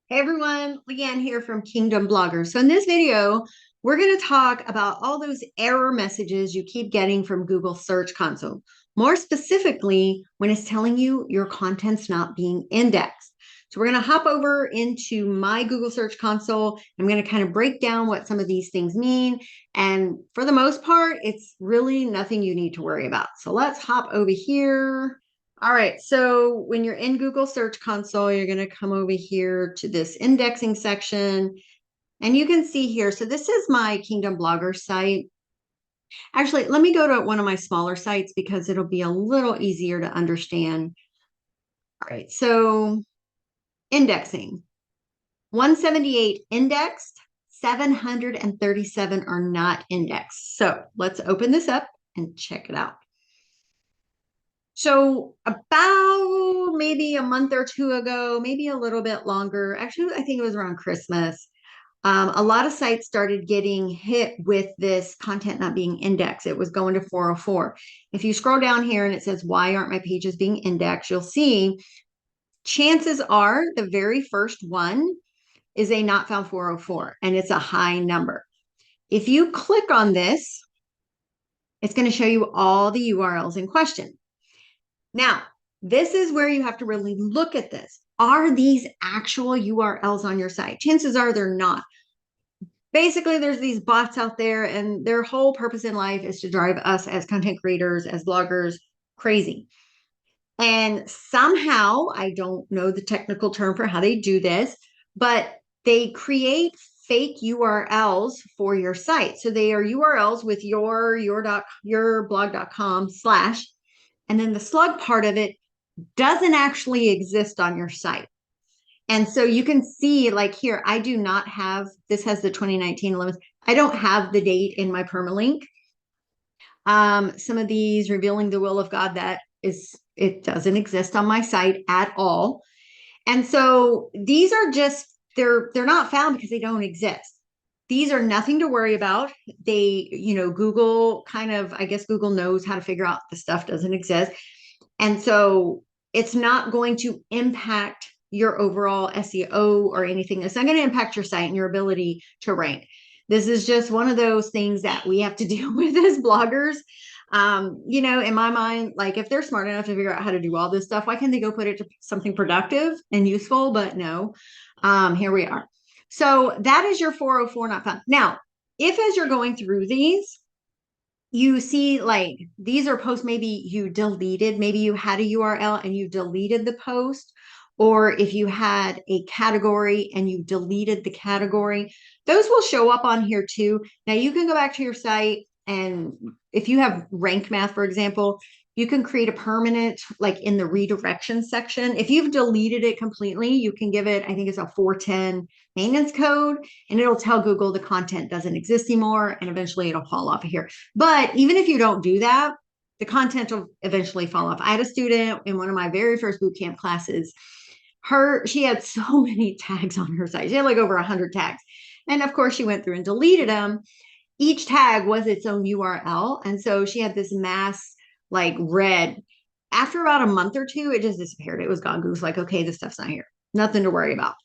Hey everyone, Leanne here from Kingdom Bloggers. So in this video, we're going to talk about all those error messages you keep getting from Google Search Console. More specifically, when it's telling you your content's not being indexed. So we're going to hop over into my Google Search Console. I'm going to kind of break down what some of these things mean. And for the most part, it's really nothing you need to worry about. So let's hop over here. All right, so when you're in Google Search Console, you're going to come over here to this indexing section, and you can see here, so this is my Kingdom Blogger site. Actually, let me go to one of my smaller sites because it'll be a little easier to understand. All right, so indexing, 178 indexed, 737 are not indexed. So let's open this up and check it out. So about maybe a month or two ago, maybe a little bit longer, actually, I think it was around Christmas, a lot of sites started getting hit with this content not being indexed. It was going to 404. If you scroll down here and it says, why aren't my pages being indexed? You'll see chances are the very first one is a not found 404, and it's a high number. If you click on this, it's going to show you all the URLs in question. Now, this is where you have to really look at this. Are these actual URLs on your site? Chances are they're not. Basically, there's these bots out there, and their whole purpose in life is to drive us as content creators, as bloggers, crazy. And somehow, I don't know the technical term for how they do this, but they create fake URLs for your site. So they are URLs with your blog.com slash, and then the slug part of it doesn't actually exist on your site. And so you can see, like here, I do not have, this has the 2019 limits. I don't have the date in my permalink. Some of these revealing the will of God, that is, it doesn't exist on my site at all. And so these are just, they're not found because they don't exist. These are nothing to worry about. They, Google kind of, I guess Google knows how to figure out the stuff doesn't exist. And so it's not going to impact your overall SEO or anything. It's not going to impact your site and your ability to rank. This is just one of those things that we have to deal with as bloggers. In my mind, like if they're smart enough to figure out how to do all this stuff, why can't they go put it to something productive and useful? But no, here we are. So that is your 404 not found. Now, if as you're going through these, you see like these are posts maybe you deleted, maybe you had a URL and you deleted the post, or if you had a category and you deleted the category, those will show up on here too. Now you can go back to your site, and if you have rank math, for example, you can create a permanent, like in the redirection section. If you've deleted it completely, you can give it, I think it's a 410 maintenance code, and it'll tell Google the content doesn't exist anymore, and eventually it'll fall off of here. But even if you don't do that, the content will eventually fall off. I had a student in one of my very first bootcamp classes. She had so many tags on her site. She had like over 100 tags. And of course, she went through and deleted them. Each tag was its own URL. And so she had this mass like red. After about a month or two, it just disappeared. It was gone. Google's like, okay, this stuff's not here. Nothing to worry about.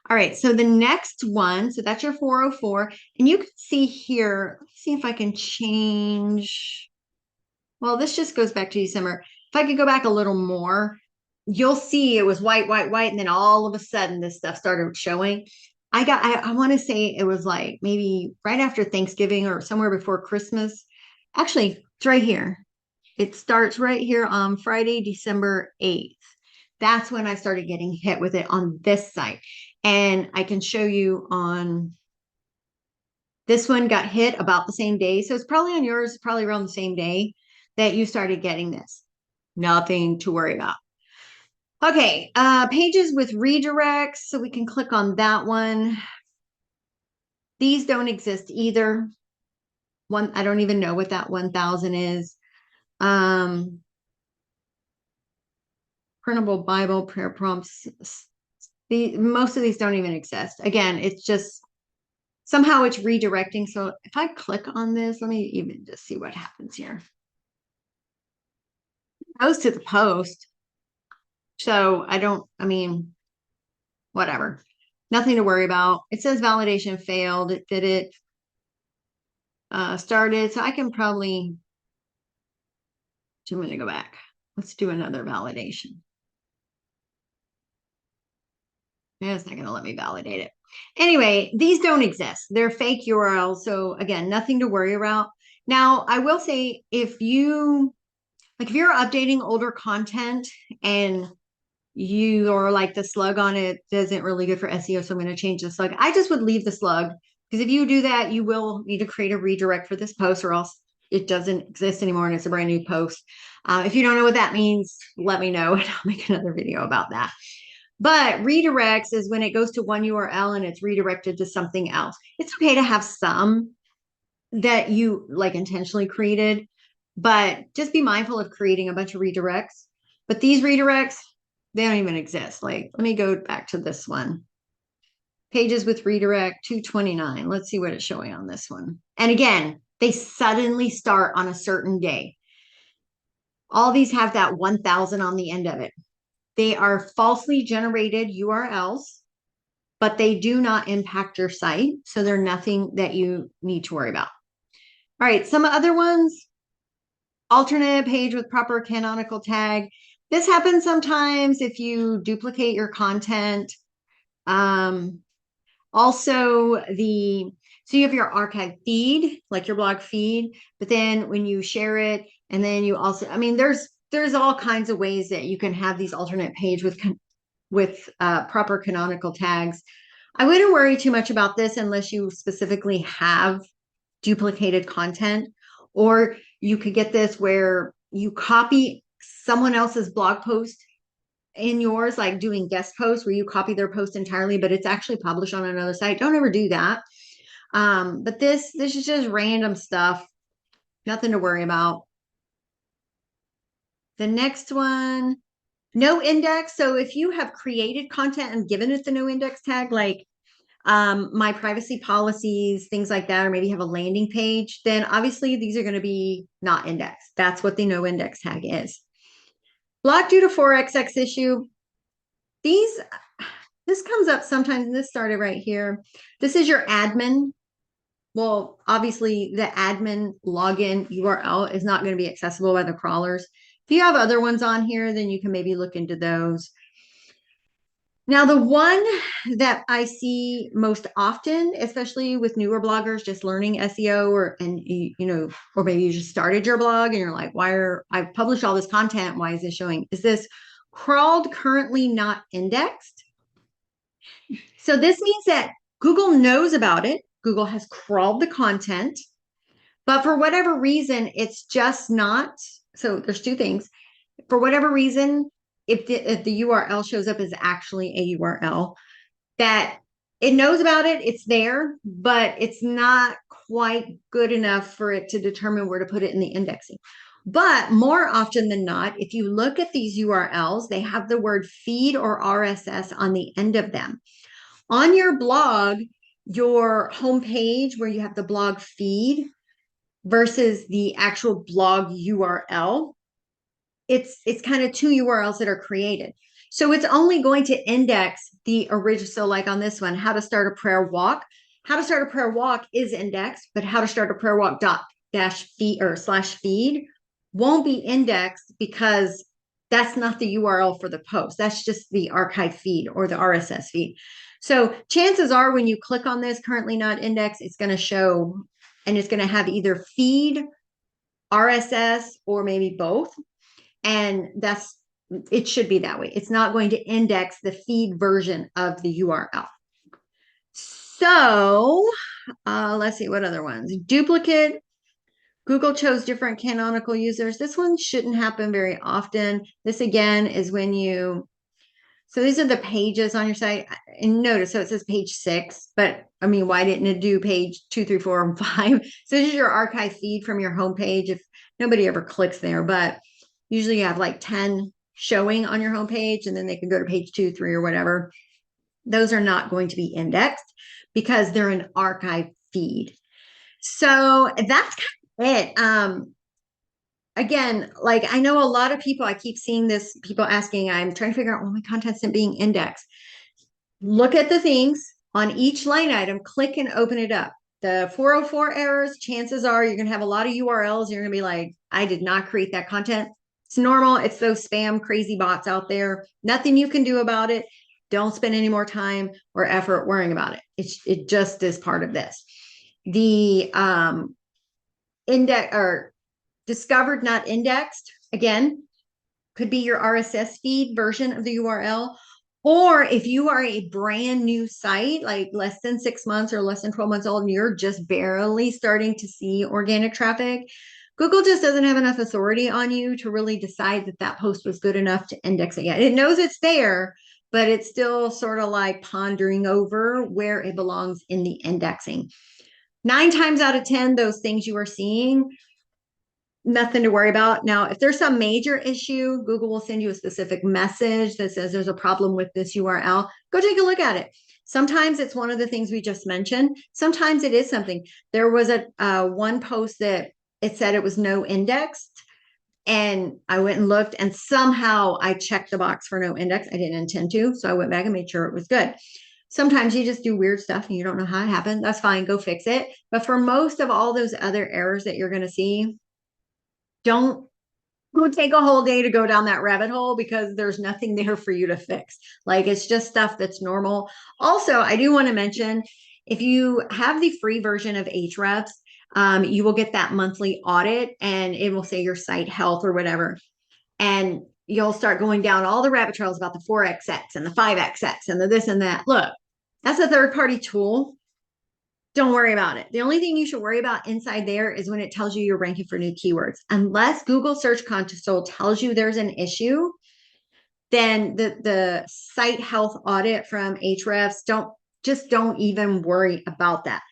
All right, so the next one, so that's your 404. And you can see here, let's see if I can change. Well, this just goes back to December. If I could go back a little more, you'll see it was white, white, white. And then all of a sudden this stuff started showing. I want to say it was like maybe right after Thanksgiving or somewhere before Christmas. Actually, it's right here. It starts right here on Friday, December 8th. That's when I started getting hit with it on this site. And I can show you on this one got hit about the same day. So it's probably on yours, probably around the same day that you started getting this. Nothing to worry about. Okay, pages with redirects. So we can click on that one. These don't exist either. I don't even know what that 1000 is. Printable Bible, prayer prompts. Most of these don't even exist. Again, it's just somehow it's redirecting. So if I click on this, let me even just see what happens here. It goes to the post. So I mean, whatever. Nothing to worry about. It says validation failed. Did it started? So I can probably, I'm going to go back. Let's do another validation. Yeah, it's not going to let me validate it. Anyway, these don't exist. They're fake URLs. So again, nothing to worry about. Now, I will say if you, like if you're updating older content and you are like the slug on it isn't really good for SEO, so I'm going to change the slug. I just would leave the slug because if you do that, you will need to create a redirect for this post or else it doesn't exist anymore and it's a brand new post. If you don't know what that means, let me know and I'll make another video about that. But redirects is when it goes to one URL and it's redirected to something else. It's okay to have some that you like intentionally created, but just be mindful of creating a bunch of redirects. But these redirects, they don't even exist. Like, let me go back to this one. Pages with redirect 229. Let's see what it's showing on this one. And again, they suddenly start on a certain day. All these have that 1000 on the end of it. They are falsely generated URLs, but they do not impact your site. So they're nothing that you need to worry about. All right, some other ones, alternate page with proper canonical tag. This happens sometimes if you duplicate your content. Also so you have your archive feed, like your blog feed, but then when you share it, and then you also, I mean, there's all kinds of ways that you can have these alternate page with proper canonical tags. I wouldn't worry too much about this unless you specifically have duplicated content, or you could get this where you copy someone else's blog post in yours, like doing guest posts where you copy their post entirely, but it's actually published on another site. Don't ever do that. But this is just random stuff, nothing to worry about. The next one, no index. So if you have created content and given it the no index tag, like my privacy policies, things like that, or maybe have a landing page, then obviously these are going to be not indexed. That's what the no index tag is. Blocked due to 4XX issue. This comes up sometimes, and this started right here. This is your admin. Well, obviously the admin login URL is not going to be accessible by the crawlers. If you have other ones on here, then you can maybe look into those. Now, the one that I see most often, especially with newer bloggers just learning SEO, or maybe you just started your blog and you're like, I've published all this content, why is this showing? Is this crawled currently not indexed? So this means that Google knows about it. Google has crawled the content, but for whatever reason, it's just not. So there's two things. For whatever reason, if the URL shows up as actually a URL, that it knows about it, it's there, but it's not quite good enough for it to determine where to put it in the indexing. But more often than not, if you look at these URLs, they have the word feed or RSS on the end of them. On your blog, your homepage where you have the blog feed versus the actual blog URL, it's kind of two URLs that are created. So it's only going to index the original. So like on this one, how to start a prayer walk. How to start a prayer walk is indexed, but how to start a prayer walk /feed or /feed won't be indexed because that's not the URL for the post. That's just the archive feed or the RSS feed. So chances are when you click on this currently not indexed, it's going to show, and it's going to have either feed, RSS, or maybe both. And it should be that way. It's not going to index the feed version of the URL. So let's see what other ones. Duplicate. Google chose different canonical users. This one shouldn't happen very often. This again is when so these are the pages on your site. And notice, so it says page 6, but I mean, why didn't it do page 2, 3, 4, and 5? So this is your archive feed from your homepage if nobody ever clicks there, but usually you have like 10 showing on your homepage and then they can go to page 2, 3, or whatever. Those are not going to be indexed because they're an archive feed. So that's kind of it. Again, like I know a lot of people, I keep seeing this, people asking, I'm trying to figure out why my content isn't being indexed. look at the things on each line item, click and open it up. The 404 errors, chances are you're going to have a lot of URLs. You're going to be like, I did not create that content. It's normal. It's those spam crazy bots out there. Nothing you can do about it. Don't spend any more time or effort worrying about it. It just is part of this. The index or discovered not indexed, again, could be your RSS feed version of the URL. Or if you are a brand new site, like less than 6 months or less than 12 months old, and you're just barely starting to see organic traffic, Google just doesn't have enough authority on you to really decide that that post was good enough to index it yet. It knows it's there, but it's still sort of like pondering over where it belongs in the indexing. 9 times out of 10, those things you are seeing, nothing to worry about. Now, if there's some major issue, Google will send you a specific message that says there's a problem with this URL. Go take a look at it. Sometimes it's one of the things we just mentioned. Sometimes it is something. There was a one post that it said it was no indexed, and I went and looked, and somehow I checked the box for no index. I didn't intend to, so I went back and made sure it was good. Sometimes you just do weird stuff and you don't know how it happened. That's fine. Go fix it. But for most of all those other errors that you're going to see, don't go take a whole day to go down that rabbit hole because there's nothing there for you to fix. Like it's just stuff that's normal. Also, I do want to mention if you have the free version of Ahrefs, you will get that monthly audit and it will say your site health or whatever. And you'll start going down all the rabbit trails about the 4XX and the 5XX and the this and that. Look, that's a third party tool. Don't worry about it. The only thing you should worry about inside there is when it tells you you're ranking for new keywords. Unless Google Search Console tells you there's an issue, then the site health audit from Ahrefs, don't even worry about that.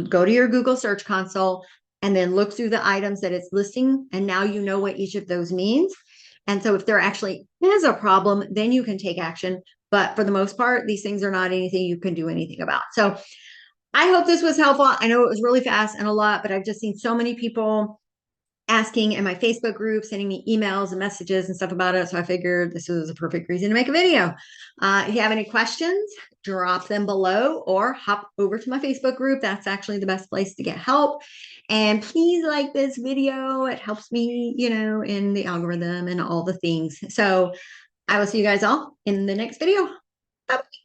Go to your Google Search Console and then look through the items that it's listing. And now you know what each of those means. And so if there actually is a problem, then you can take action. But for the most part, these things are not anything you can do anything about. So I hope this was helpful. I know it was really fast and a lot, but I've just seen so many people asking in my Facebook group, sending me emails and messages and stuff about it. So I figured this was a perfect reason to make a video. If you have any questions, drop them below or hop over to my Facebook group. That's actually the best place to get help. And please like this video. It helps me, in the algorithm and all the things. So I will see you guys all in the next video. Bye.